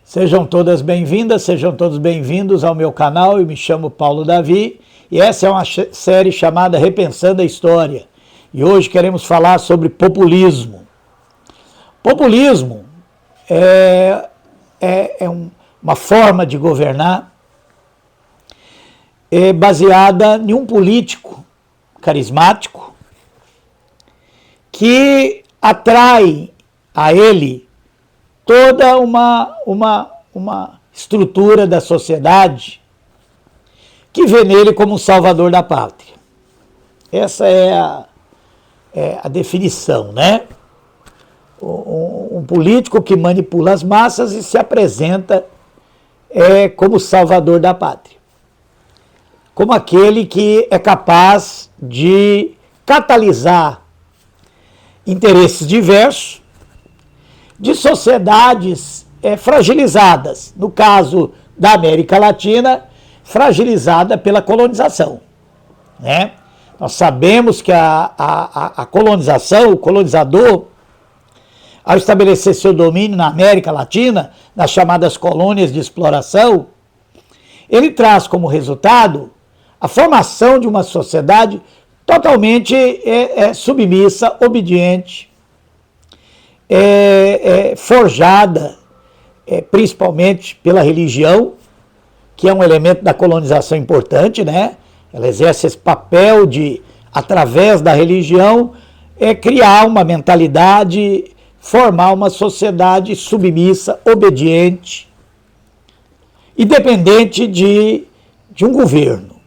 Sejam todas bem-vindas, sejam todos bem-vindos ao meu canal. Eu me chamo Paulo Davi e essa é uma série chamada Repensando a História. E hoje queremos falar sobre populismo. Populismo é uma forma de governar baseada em um político carismático que atrai a ele toda uma estrutura da sociedade que vê nele como um salvador da pátria. Essa é a definição, né? Um político que manipula as massas e se apresenta como salvador da pátria. Como aquele que é capaz de catalisar interesses diversos de sociedades fragilizadas, no caso da América Latina, fragilizada pela colonização, né? Nós sabemos que a colonização, o colonizador, ao estabelecer seu domínio na América Latina, nas chamadas colônias de exploração, ele traz como resultado a formação de uma sociedade totalmente submissa, obediente, forjada principalmente pela religião, que é um elemento da colonização importante, né? Ela exerce esse papel de, através da religião, criar uma mentalidade, formar uma sociedade submissa, obediente e dependente de um governo.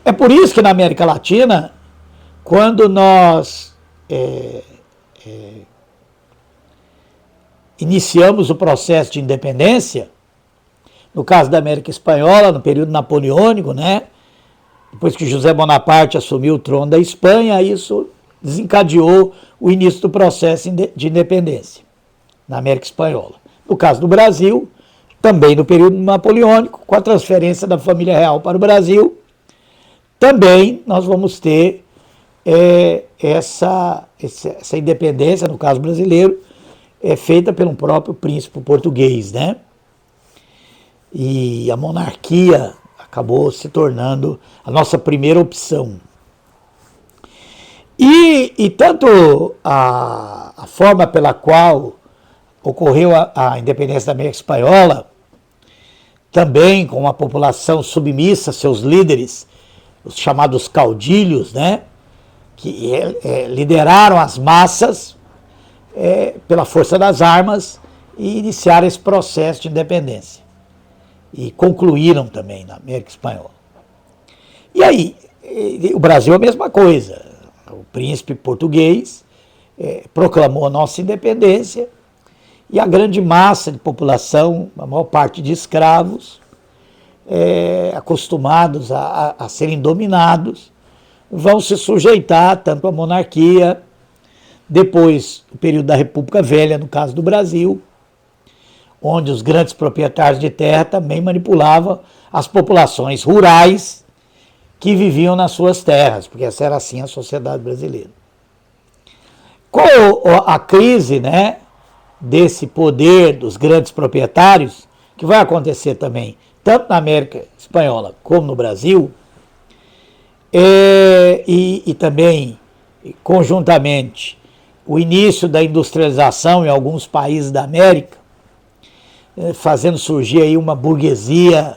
É por isso que na América Latina, quando nós iniciamos o processo de independência, no caso da América Espanhola, no período napoleônico, né? Depois que José Bonaparte assumiu o trono da Espanha, isso desencadeou o início do processo de independência na América Espanhola. No caso do Brasil, também no período napoleônico, com a transferência da família real para o Brasil, também nós vamos ter essa independência, no caso brasileiro, feita pelo próprio príncipe português, né? E a monarquia acabou se tornando a nossa primeira opção. E tanto a forma pela qual ocorreu a independência da América Espanhola, também com uma população submissa, seus líderes, os chamados caudilhos, né, que lideraram as massas pela força das armas e iniciaram esse processo de independência. E concluíram também na América Espanhola. E aí, o Brasil é a mesma coisa. O príncipe português proclamou a nossa independência e a grande massa de população, a maior parte de escravos, acostumados a serem dominados, vão se sujeitar tanto à monarquia, depois o período da República Velha, no caso do Brasil, onde os grandes proprietários de terra também manipulavam as populações rurais que viviam nas suas terras, porque essa era assim a sociedade brasileira. Com a crise, né, desse poder dos grandes proprietários, que vai acontecer também, tanto na América Espanhola como no Brasil, e também, conjuntamente, o início da industrialização em alguns países da América, fazendo surgir aí uma burguesia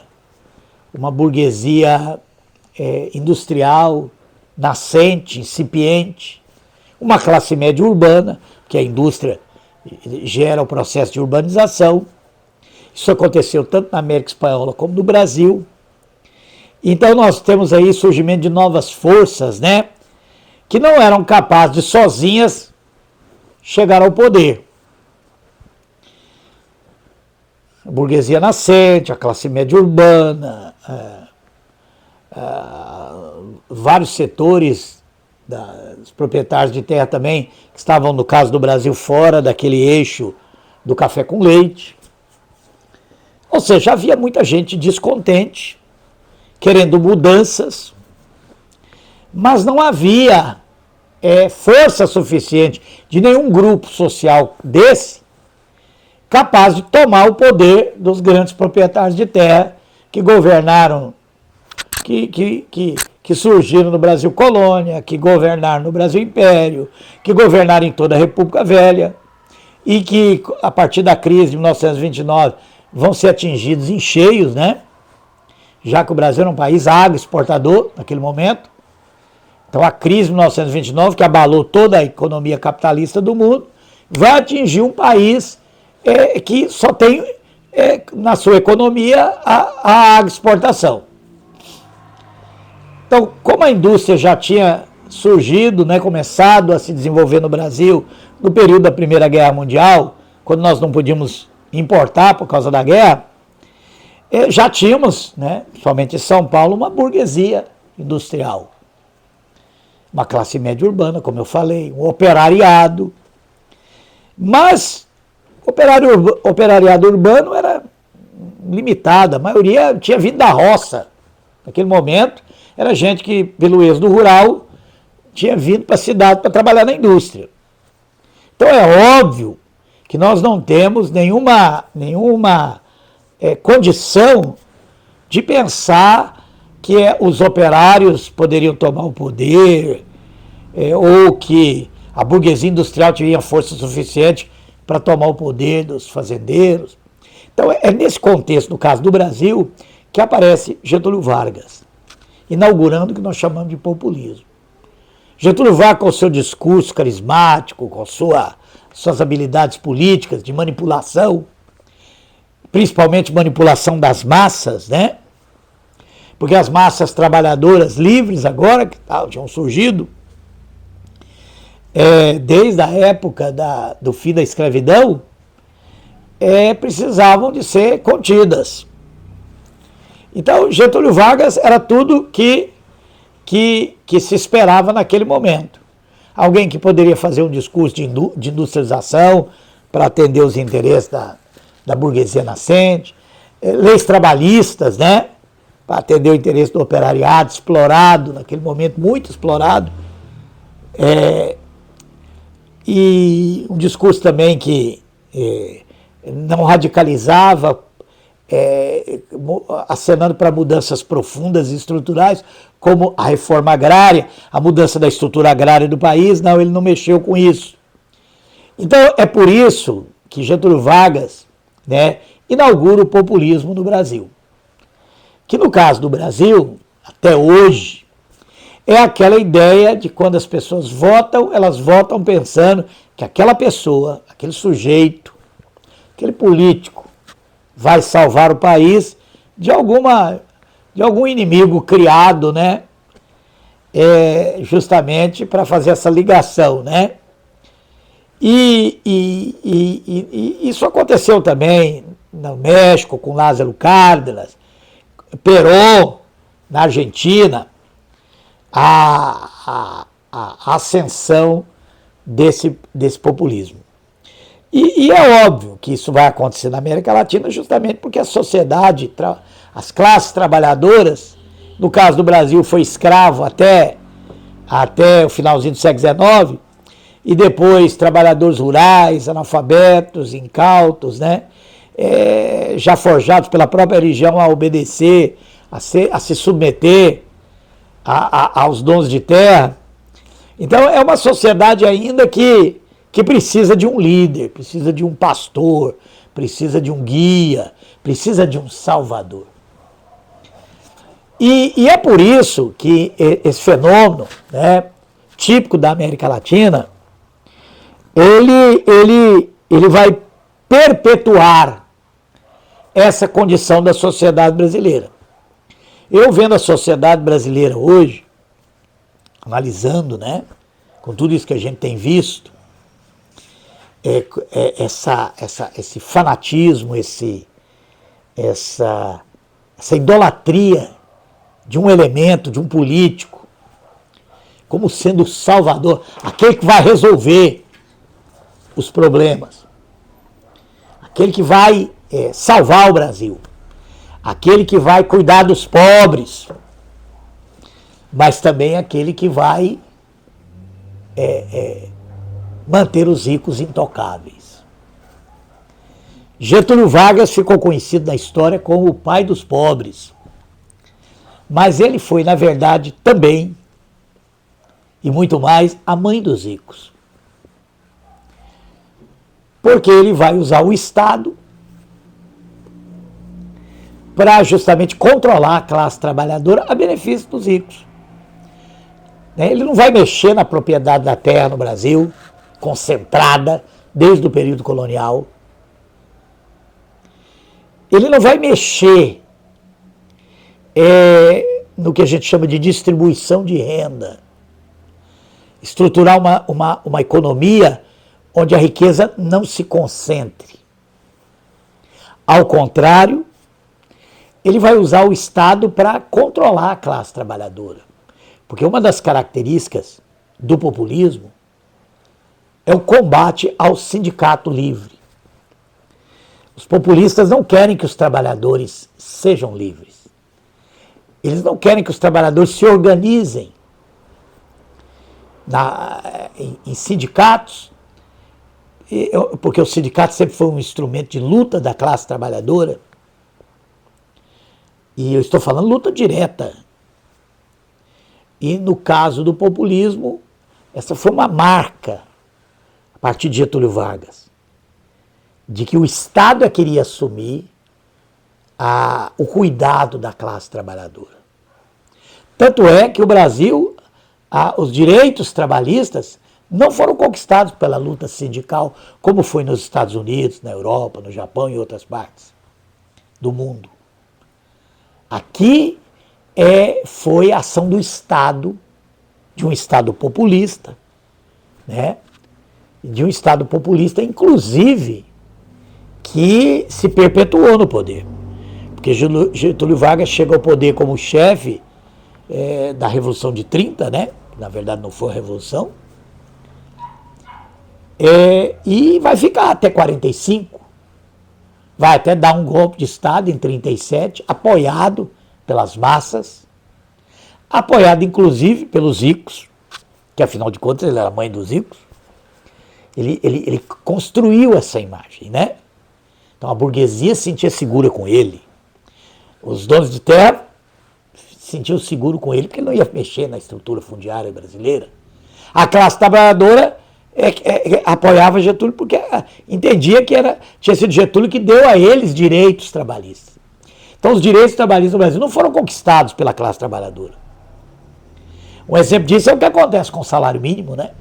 industrial, nascente, incipiente, uma classe média urbana, que a indústria gera o processo de urbanização. Isso aconteceu tanto na América Espanhola como no Brasil. Então nós temos aí surgimento de novas forças, né, que não eram capazes de sozinhas chegar ao poder. A burguesia nascente, a classe média urbana, vários setores dos proprietários de terra também, que estavam, no caso do Brasil, fora daquele eixo do café com leite. Ou seja, havia muita gente descontente, querendo mudanças, mas não havia força suficiente de nenhum grupo social desse capaz de tomar o poder dos grandes proprietários de terra que governaram, que surgiram no Brasil colônia, que governaram no Brasil império, que governaram em toda a República Velha e que, a partir da crise de 1929, vão ser atingidos em cheios, né? Já que o Brasil era um país agroexportador naquele momento. Então a crise de 1929, que abalou toda a economia capitalista do mundo, vai atingir um país que só tem na sua economia a agroexportação. Então, como a indústria já tinha surgido, né, começado a se desenvolver no Brasil no período da Primeira Guerra Mundial, quando nós não podíamos importar por causa da guerra, já tínhamos, né, somente em São Paulo, uma burguesia industrial. Uma classe média urbana, como eu falei, um operariado. Mas o operariado urbano era limitado, a maioria tinha vindo da roça. Naquele momento, era gente que, pelo êxodo rural, tinha vindo para a cidade para trabalhar na indústria. Então é óbvio que nós não temos nenhuma condição de pensar que os operários poderiam tomar o poder, ou que a burguesia industrial tinha força suficiente para tomar o poder dos fazendeiros. Então é nesse contexto, no caso do Brasil, que aparece Getúlio Vargas, inaugurando o que nós chamamos de populismo. Getúlio Vargas, com o seu discurso carismático, com suas habilidades políticas de manipulação, principalmente manipulação das massas, né? Porque as massas trabalhadoras livres agora, que tinham surgido, desde a época do fim da escravidão, precisavam de ser contidas. Então, Getúlio Vargas era tudo que se esperava naquele momento. Alguém que poderia fazer um discurso de industrialização para atender os interesses da burguesia nascente, leis trabalhistas, né, para atender o interesse do operariado explorado, naquele momento muito explorado, e um discurso também que não radicalizava, acenando para mudanças profundas e estruturais, como a reforma agrária, a mudança da estrutura agrária do país. Não, ele não mexeu com isso. Então, é por isso que Getúlio Vargas, né, inaugura o populismo no Brasil. Que no caso do Brasil, até hoje, é aquela ideia de quando as pessoas votam, elas votam pensando que aquela pessoa, aquele sujeito, aquele político, vai salvar o país de algum inimigo criado, né? Justamente para fazer essa ligação, né? E isso aconteceu também no México com Lázaro Cárdenas, Perón, na Argentina, a ascensão desse populismo. E é óbvio que isso vai acontecer na América Latina justamente porque a sociedade, as classes trabalhadoras, no caso do Brasil foi escravo até o finalzinho do século XIX, e depois trabalhadores rurais, analfabetos, incautos, né, já forjados pela própria religião a obedecer, a se submeter aos donos de terra. Então é uma sociedade ainda que precisa de um líder, precisa de um pastor, precisa de um guia, precisa de um salvador. E é por isso que esse fenômeno, né, típico da América Latina, ele vai perpetuar essa condição da sociedade brasileira. Eu vendo a sociedade brasileira hoje, analisando, né, com tudo isso que a gente tem visto, esse fanatismo, essa idolatria de um elemento, de um político, como sendo o salvador, aquele que vai resolver os problemas, aquele que vai salvar o Brasil, aquele que vai cuidar dos pobres, mas também aquele que vai manter os ricos intocáveis. Getúlio Vargas ficou conhecido na história como o pai dos pobres. Mas ele foi, na verdade, também, e muito mais, a mãe dos ricos. Porque ele vai usar o Estado para justamente controlar a classe trabalhadora a benefício dos ricos. Ele não vai mexer na propriedade da terra no Brasil, concentrada desde o período colonial. Ele não vai mexer no que a gente chama de distribuição de renda. Estruturar uma economia onde a riqueza não se concentre. Ao contrário, ele vai usar o Estado para controlar a classe trabalhadora. Porque uma das características do populismo é o combate ao sindicato livre. Os populistas não querem que os trabalhadores sejam livres. Eles não querem que os trabalhadores se organizem em sindicatos, porque o sindicato sempre foi um instrumento de luta da classe trabalhadora. E eu estou falando luta direta. E no caso do populismo, essa foi uma marca, a partir de Getúlio Vargas, de que o Estado queria assumir o cuidado da classe trabalhadora. Tanto é que o Brasil, os direitos trabalhistas não foram conquistados pela luta sindical, como foi nos Estados Unidos, na Europa, no Japão e outras partes do mundo. Aqui foi a ação do Estado, de um Estado populista, né? De um Estado populista, inclusive, que se perpetuou no poder. Porque Getúlio Vargas chega ao poder como chefe da Revolução de 30, né? Na verdade não foi a Revolução, e vai ficar até 45, vai até dar um golpe de Estado em 37, apoiado pelas massas, apoiado inclusive pelos ricos, que afinal de contas ele era mãe dos ricos. Ele construiu essa imagem, né? Então a burguesia se sentia segura com ele. Os donos de terra se sentiam seguros com ele, porque ele não ia mexer na estrutura fundiária brasileira. A classe trabalhadora apoiava Getúlio porque entendia que tinha sido Getúlio que deu a eles direitos trabalhistas. Então os direitos trabalhistas no Brasil não foram conquistados pela classe trabalhadora. Um exemplo disso é o que acontece com o salário mínimo, né?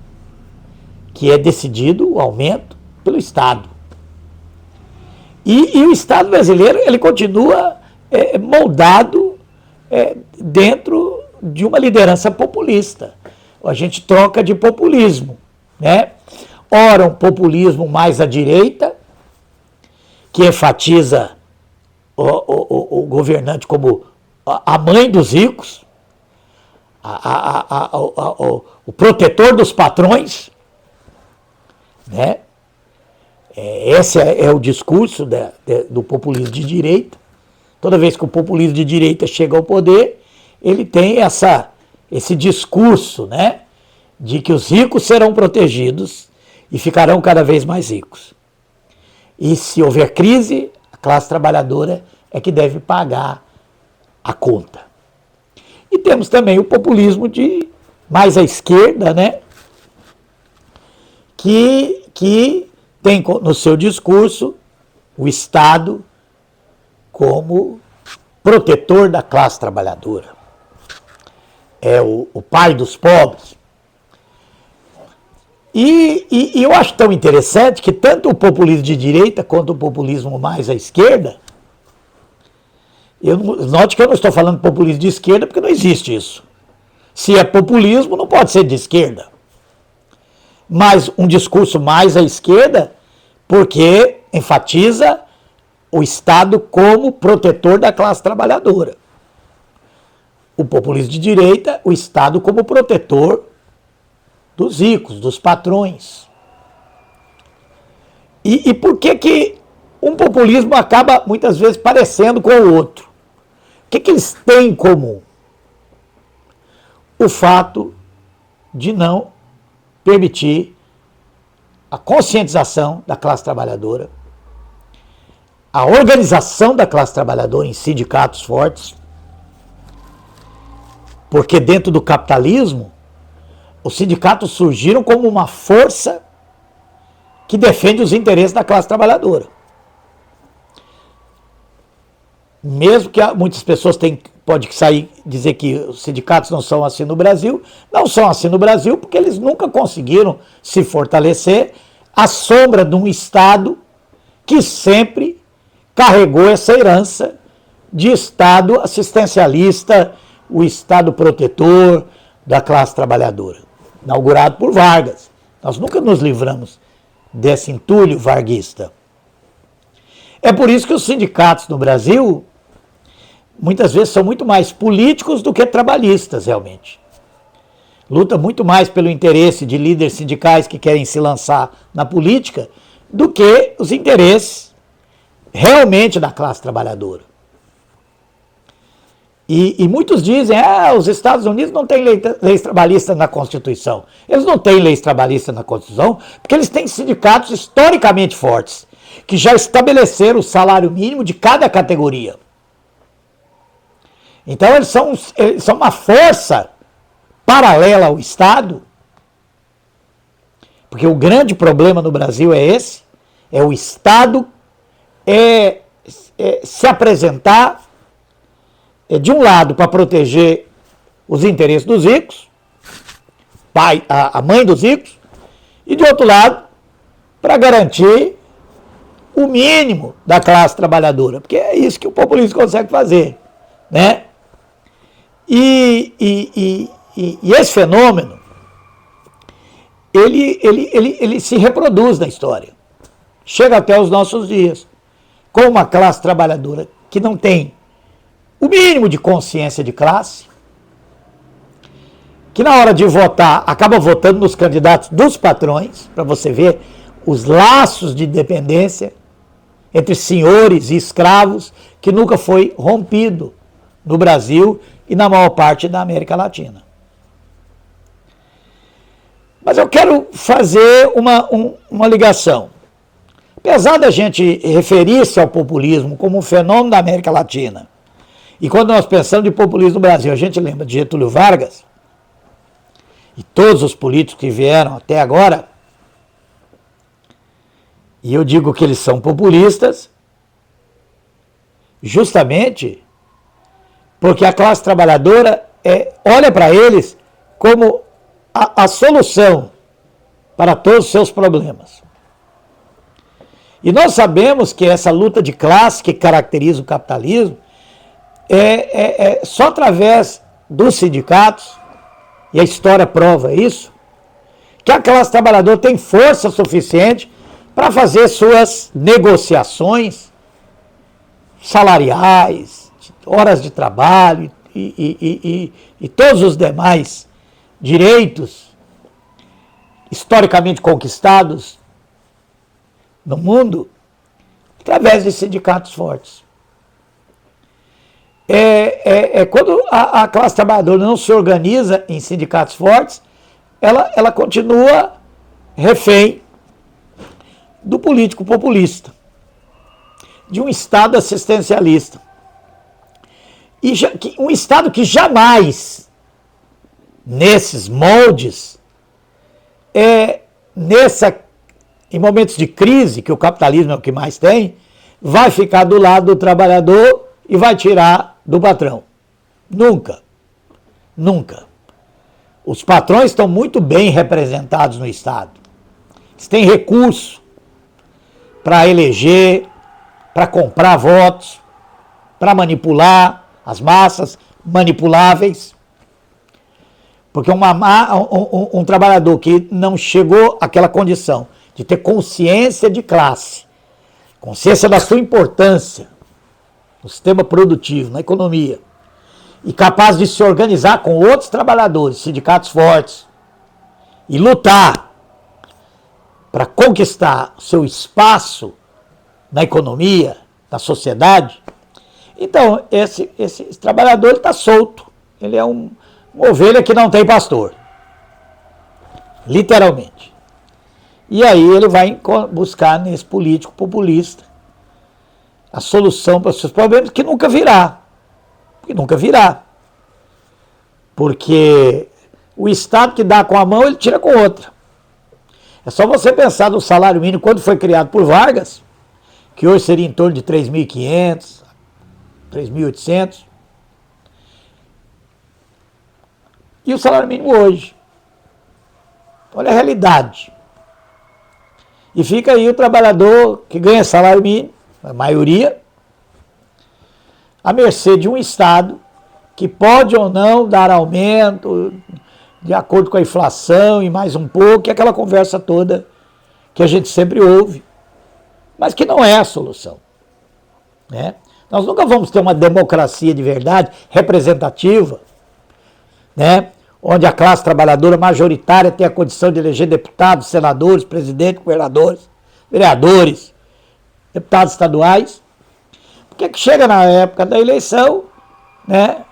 Que é decidido o aumento pelo Estado. E o Estado brasileiro ele continua moldado dentro de uma liderança populista. A gente troca de populismo, né? Ora, um populismo mais à direita, que enfatiza o governante como a mãe dos ricos, o protetor dos patrões, né? Esse é o discurso do populismo de direita. Toda vez que o populismo de direita chega ao poder, ele tem esse discurso, né, de que os ricos serão protegidos e ficarão cada vez mais ricos. E se houver crise, a classe trabalhadora é que deve pagar a conta. E temos também o populismo de mais à esquerda, né, que tem no seu discurso o Estado como protetor da classe trabalhadora. É o pai dos pobres. E eu acho tão interessante que tanto o populismo de direita quanto o populismo mais à esquerda, note que eu não estou falando populismo de esquerda porque não existe isso. Se é populismo, não pode ser de esquerda. Mas um discurso mais à esquerda, porque enfatiza o Estado como protetor da classe trabalhadora. O populismo de direita, o Estado como protetor dos ricos, dos patrões. E por que um populismo acaba muitas vezes parecendo com o outro? O que eles têm em comum? O fato de não permitir a conscientização da classe trabalhadora, a organização da classe trabalhadora em sindicatos fortes, porque dentro do capitalismo, os sindicatos surgiram como uma força que defende os interesses da classe trabalhadora. Mesmo que muitas pessoas pode sair dizer que os sindicatos não são assim no Brasil, não são assim no Brasil porque eles nunca conseguiram se fortalecer à sombra de um Estado que sempre carregou essa herança de Estado assistencialista, o Estado protetor da classe trabalhadora, inaugurado por Vargas. Nós nunca nos livramos desse entulho varguista. É por isso que os sindicatos no Brasil muitas vezes são muito mais políticos do que trabalhistas, realmente. Luta muito mais pelo interesse de líderes sindicais que querem se lançar na política do que os interesses realmente da classe trabalhadora. E muitos dizem, os Estados Unidos não têm leis trabalhistas na Constituição. Eles não têm leis trabalhistas na Constituição porque eles têm sindicatos historicamente fortes, que já estabeleceram o salário mínimo de cada categoria. Então eles são uma força paralela ao Estado, porque o grande problema no Brasil é esse, é o Estado se apresentar de um lado para proteger os interesses dos ricos, a mãe dos ricos, e de outro lado para garantir o mínimo da classe trabalhadora, porque é isso que o populismo consegue fazer, né? E esse fenômeno, ele se reproduz na história, chega até os nossos dias, com uma classe trabalhadora que não tem o mínimo de consciência de classe, que na hora de votar, acaba votando nos candidatos dos patrões, para você ver os laços de dependência entre senhores e escravos, que nunca foi rompido no Brasil e na maior parte da América Latina. Mas eu quero fazer uma ligação. Apesar da gente referir-se ao populismo como um fenômeno da América Latina, e quando nós pensamos de populismo no Brasil, a gente lembra de Getúlio Vargas e todos os políticos que vieram até agora, e eu digo que eles são populistas justamente porque a classe trabalhadora olha para eles como a solução para todos os seus problemas. E nós sabemos que essa luta de classe que caracteriza o capitalismo só através dos sindicatos, e a história prova isso, que a classe trabalhadora tem força suficiente para fazer suas negociações salariais, horas de trabalho e todos os demais direitos historicamente conquistados no mundo através de sindicatos fortes. Quando a classe trabalhadora não se organiza em sindicatos fortes, ela continua refém do político populista, de um Estado assistencialista. E um Estado que jamais, nesses moldes, em momentos de crise, que o capitalismo é o que mais tem, vai ficar do lado do trabalhador e vai tirar do patrão. Nunca. Nunca. Os patrões estão muito bem representados no Estado. Eles têm recurso para eleger, para comprar votos, para manipular as massas manipuláveis. Porque um trabalhador que não chegou àquela condição de ter consciência de classe, consciência da sua importância no sistema produtivo, na economia, e capaz de se organizar com outros trabalhadores, sindicatos fortes, e lutar para conquistar seu espaço na economia, na sociedade, então esse trabalhador está solto. Ele é uma ovelha que não tem pastor. Literalmente. E aí ele vai buscar nesse político populista a solução para os seus problemas, que nunca virá. Que nunca virá. Porque o Estado que dá com a mão, ele tira com outra. É só você pensar no salário mínimo quando foi criado por Vargas, que hoje seria em torno de 3.500, 3.800. E o salário mínimo hoje. Olha a realidade. E fica aí o trabalhador que ganha salário mínimo, a maioria, à mercê de um Estado que pode ou não dar aumento de acordo com a inflação e mais um pouco, e aquela conversa toda que a gente sempre ouve, mas que não é a solução. Né? Nós nunca vamos ter uma democracia de verdade, representativa, né? Onde a classe trabalhadora majoritária tem a condição de eleger deputados, senadores, presidentes, governadores, vereadores, deputados estaduais. Porque que chega na época da eleição, né,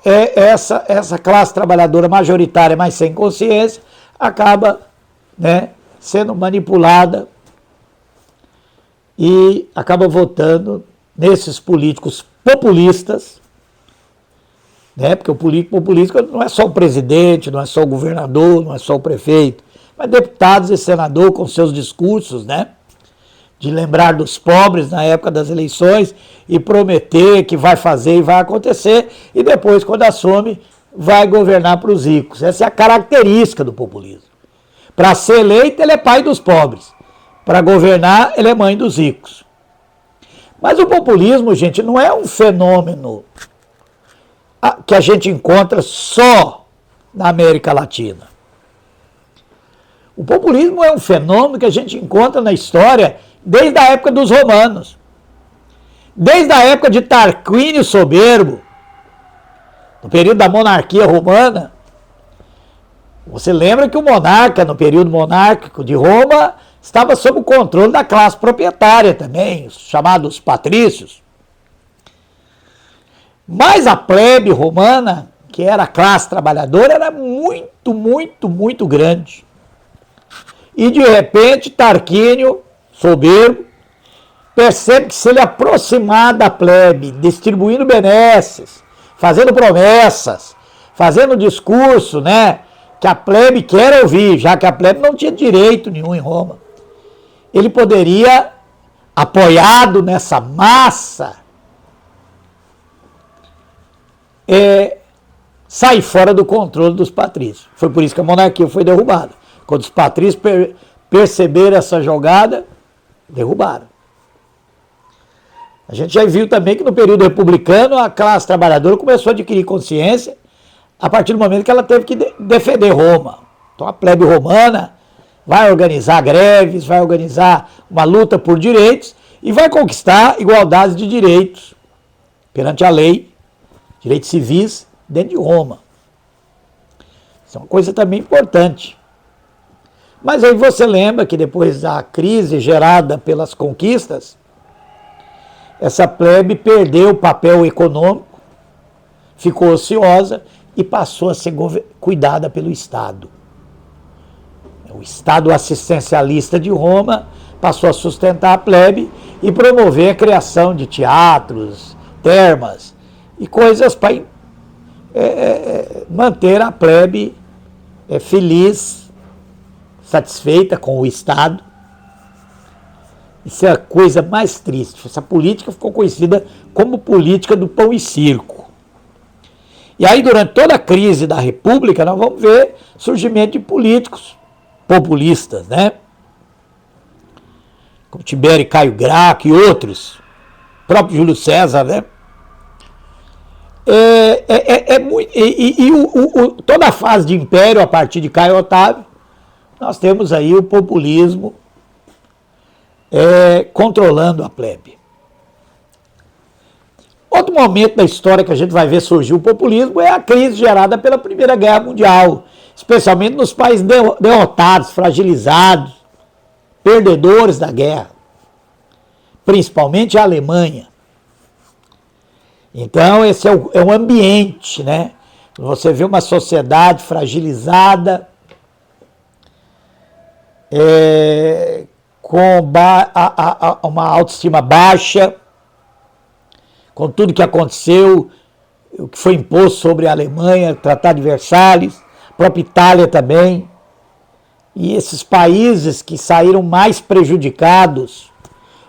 essa classe trabalhadora majoritária, mas sem consciência, acaba, né, sendo manipulada e acaba votando nesses políticos populistas, né? Porque o político populista não é só o presidente, não é só o governador, não é só o prefeito, mas deputados e senadores com seus discursos, né? De lembrar dos pobres na época das eleições e prometer que vai fazer e vai acontecer, e depois, quando assume, vai governar para os ricos. Essa é a característica do populismo. Para ser eleito, ele é pai dos pobres. Para governar, ele é mãe dos ricos. Mas o populismo, gente, não é um fenômeno que a gente encontra só na América Latina. O populismo é um fenômeno que a gente encontra na história desde a época dos romanos. Desde a época de Tarquínio Soberbo, no período da monarquia romana. Você lembra que o monarca, no período monárquico de Roma, estava sob o controle da classe proprietária também, os chamados patrícios. Mas a plebe romana, que era a classe trabalhadora, era muito, muito, muito grande. E de repente, Tarquínio, soberbo, percebe que se ele aproximar da plebe, distribuindo benesses, fazendo promessas, fazendo discurso, né, que a plebe quer ouvir, já que a plebe não tinha direito nenhum em Roma, ele poderia, apoiado nessa massa, sair fora do controle dos patrícios. Foi por isso que a monarquia foi derrubada. Quando os patrícios perceberam essa jogada, derrubaram. A gente já viu também que no período republicano a classe trabalhadora começou a adquirir consciência a partir do momento que ela teve que defender Roma. Então a plebe romana vai organizar greves, vai organizar uma luta por direitos e vai conquistar igualdade de direitos perante a lei, direitos civis dentro de Roma. Isso é uma coisa também importante. Mas aí você lembra que depois da crise gerada pelas conquistas, essa plebe perdeu o papel econômico, ficou ociosa e passou a ser cuidada pelo Estado. O Estado assistencialista de Roma passou a sustentar a plebe e promover a criação de teatros, termas e coisas para manter a plebe feliz, satisfeita com o Estado. Isso é a coisa mais triste. Essa política ficou conhecida como política do pão e circo. E aí, durante toda a crise da República, nós vamos ver surgimento de políticos populistas, né? Como Tibério Caio Graco e outros. O próprio Júlio César, né? Toda a fase de império, a partir de Caio Otávio, nós temos aí o populismo controlando a plebe. Outro momento da história que a gente vai ver surgir o populismo é a crise gerada pela Primeira Guerra Mundial, especialmente nos países derrotados, fragilizados, perdedores da guerra, principalmente a Alemanha. Então esse é um ambiente, né? Você vê uma sociedade fragilizada, com uma autoestima baixa, com tudo que aconteceu, o que foi imposto sobre a Alemanha, o Tratado de Versalhes, a própria Itália também. E esses países que saíram mais prejudicados,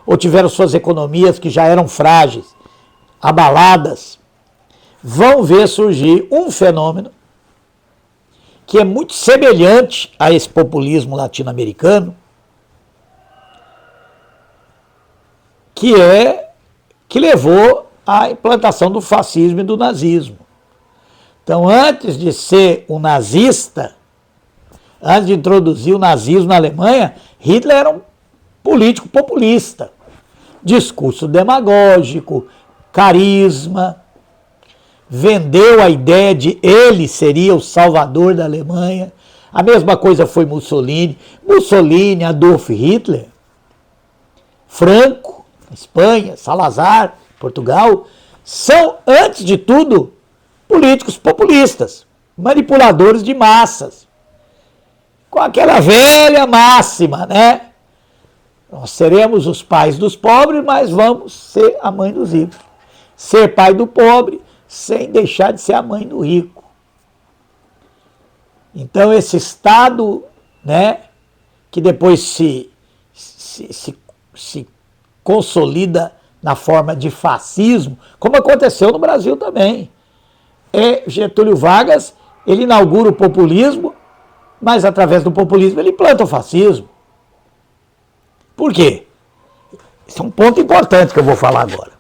ou tiveram suas economias que já eram frágeis, abaladas, vão ver surgir um fenômeno que é muito semelhante a esse populismo latino-americano, que levou à implantação do fascismo e do nazismo. Então, antes de ser um nazista, antes de introduzir o nazismo na Alemanha, Hitler era um político populista. Discurso demagógico, carisma, vendeu a ideia de ele seria o salvador da Alemanha. A mesma coisa foi Mussolini. Mussolini, Adolf Hitler, Franco, Espanha, Salazar, Portugal, são, antes de tudo, políticos populistas, manipuladores de massas. Com aquela velha máxima, né? Nós seremos os pais dos pobres, mas vamos ser a mãe dos ricos. Ser pai do pobre, sem deixar de ser a mãe do rico. Então, esse Estado, né, que depois se consolida na forma de fascismo, como aconteceu no Brasil também. Getúlio Vargas, ele inaugura o populismo, mas através do populismo ele implanta o fascismo. Por quê? Esse é um ponto importante que eu vou falar agora.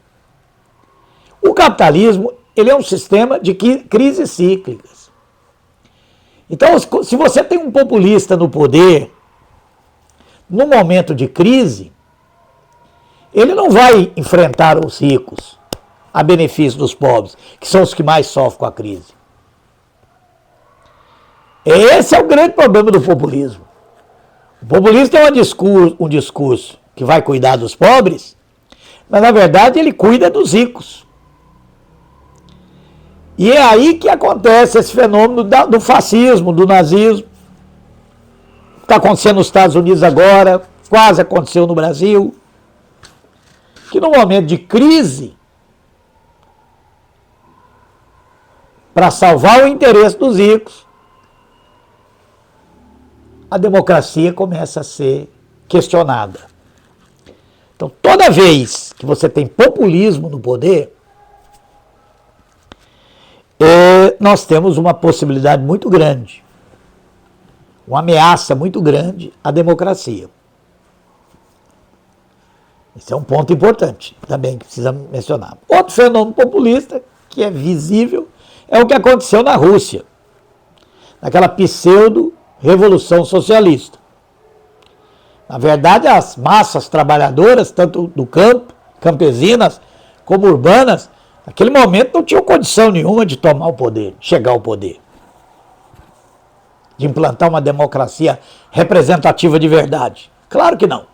O capitalismo, ele é um sistema de crises cíclicas. Então, se você tem um populista no poder, num momento de crise, ele não vai enfrentar os ricos a benefício dos pobres, que são os que mais sofrem com a crise. Esse é o grande problema do populismo. O populismo tem um discurso que vai cuidar dos pobres, mas na verdade ele cuida dos ricos. E é aí que acontece esse fenômeno do fascismo, do nazismo. Está acontecendo nos Estados Unidos agora, quase aconteceu no Brasil. Que no momento de crise, para salvar o interesse dos ricos, a democracia começa a ser questionada. Então, toda vez que você tem populismo no poder, nós temos uma possibilidade muito grande, uma ameaça muito grande à democracia. Esse é um ponto importante também que precisa mencionar. Outro fenômeno populista que é visível é o que aconteceu na Rússia, naquela pseudo-revolução socialista. Na verdade, as massas trabalhadoras, tanto do campo, campesinas, como urbanas, naquele momento não tinham condição nenhuma de tomar o poder, de chegar ao poder, de implantar uma democracia representativa de verdade. Claro que não.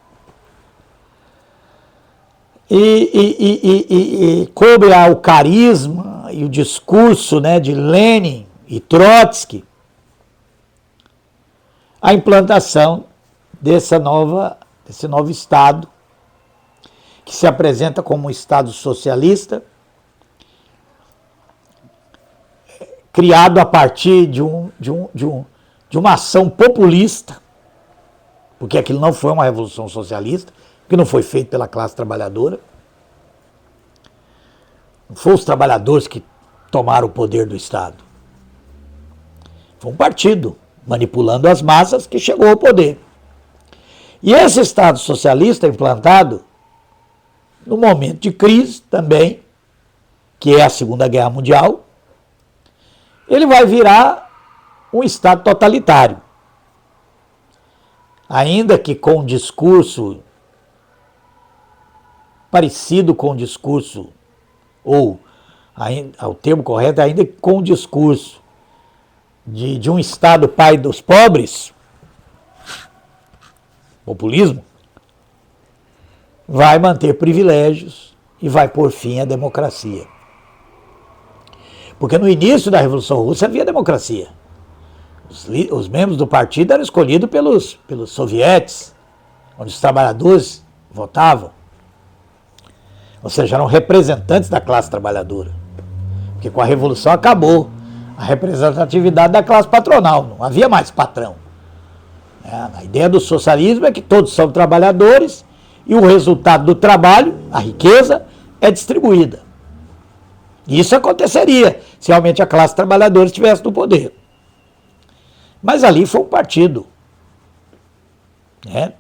E coube ao carisma e o discurso, né, de Lenin e Trotsky a implantação desse novo Estado, que se apresenta como um Estado socialista, criado a partir de uma ação populista, porque aquilo não foi uma revolução socialista, que não foi feito pela classe trabalhadora. Não foram os trabalhadores que tomaram o poder do Estado. Foi um partido manipulando as massas que chegou ao poder. E esse Estado socialista implantado, no momento de crise também, que é a Segunda Guerra Mundial, ele vai virar um Estado totalitário. Ainda que com um discurso parecido com o discurso, ou o termo correto, ainda que com o discurso de um Estado pai dos pobres, populismo, vai manter privilégios e vai pôr fim à democracia. Porque no início da Revolução Russa havia democracia. Os membros do partido eram escolhidos pelos sovietes, onde os trabalhadores votavam. Ou seja, eram representantes da classe trabalhadora. Porque com a Revolução acabou a representatividade da classe patronal, não havia mais patrão. A ideia do socialismo é que todos são trabalhadores e o resultado do trabalho, a riqueza, é distribuída. E isso aconteceria se realmente a classe trabalhadora estivesse no poder. Mas ali foi um partido, né,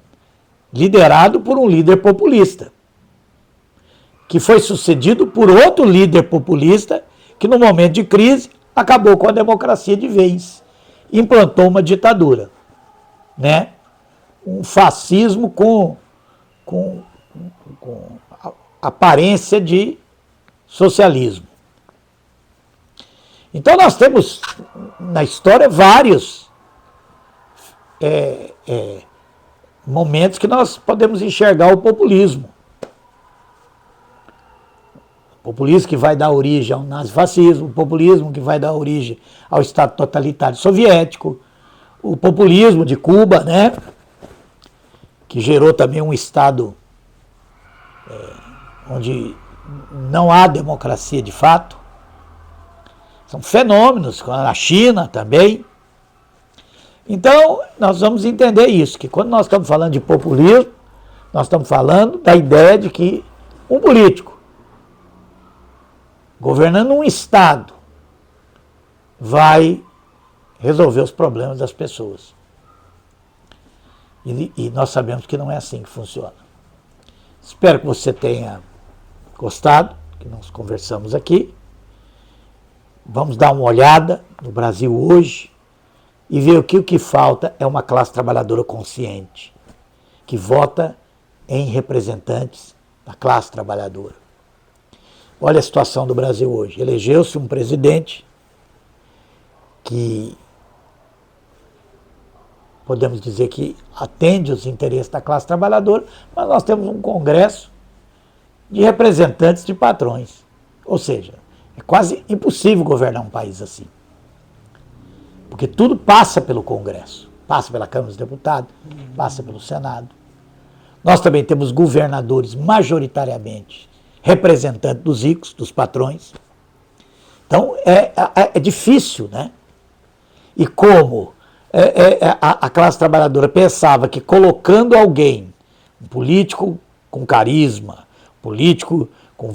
liderado por um líder populista, que foi sucedido por outro líder populista que, no momento de crise, acabou com a democracia de vez, implantou uma ditadura, né? Um fascismo com aparência de socialismo. Então nós temos na história vários momentos que nós podemos enxergar o populismo. O populismo que vai dar origem ao nazifascismo, o populismo que vai dar origem ao Estado totalitário soviético, o populismo de Cuba, né, que gerou também um Estado onde não há democracia de fato. São fenômenos, a China também. Então, nós vamos entender isso, que quando nós estamos falando de populismo, nós estamos falando da ideia de que um político, governando um Estado, vai resolver os problemas das pessoas. E nós sabemos que não é assim que funciona. Espero que você tenha gostado, que nós conversamos aqui. Vamos dar uma olhada no Brasil hoje e ver que o que falta é uma classe trabalhadora consciente, que vota em representantes da classe trabalhadora. Olha a situação do Brasil hoje. Elegeu-se um presidente que podemos dizer que atende os interesses da classe trabalhadora, mas nós temos um Congresso de representantes de patrões. Ou seja, é quase impossível governar um país assim. Porque tudo passa pelo Congresso, passa pela Câmara dos Deputados, passa pelo Senado. Nós também temos governadores majoritariamente representantes dos ricos, dos patrões. Então, é difícil, né? E como a classe trabalhadora pensava que colocando alguém, um político com carisma, político com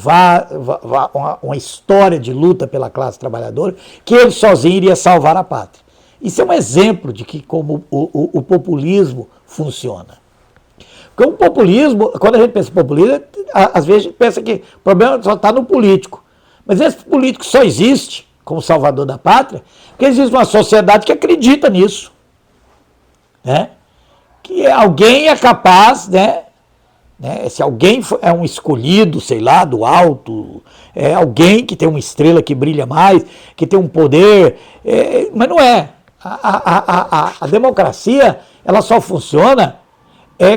uma história de luta pela classe trabalhadora, que ele sozinho iria salvar a pátria. Isso é um exemplo de que como o populismo funciona. Porque o populismo, quando a gente pensa em populismo, às vezes a gente pensa que o problema só está no político. Mas esse político só existe como salvador da pátria porque existe uma sociedade que acredita nisso. Né? Que alguém é capaz, né? Se alguém é um escolhido, sei lá, do alto, é alguém que tem uma estrela que brilha mais, que tem um poder, mas não é. A democracia, ela só funciona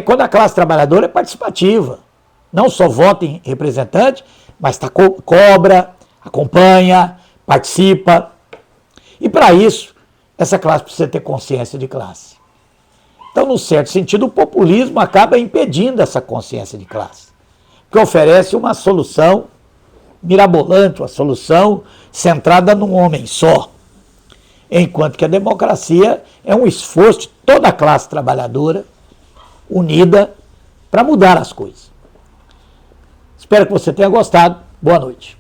quando a classe trabalhadora é participativa. Não só vota em representante, mas cobra, acompanha, participa. E para isso, essa classe precisa ter consciência de classe. Então, num certo sentido, o populismo acaba impedindo essa consciência de classe, que oferece uma solução mirabolante, uma solução centrada num homem só, enquanto que a democracia é um esforço de toda a classe trabalhadora unida para mudar as coisas. Espero que você tenha gostado. Boa noite.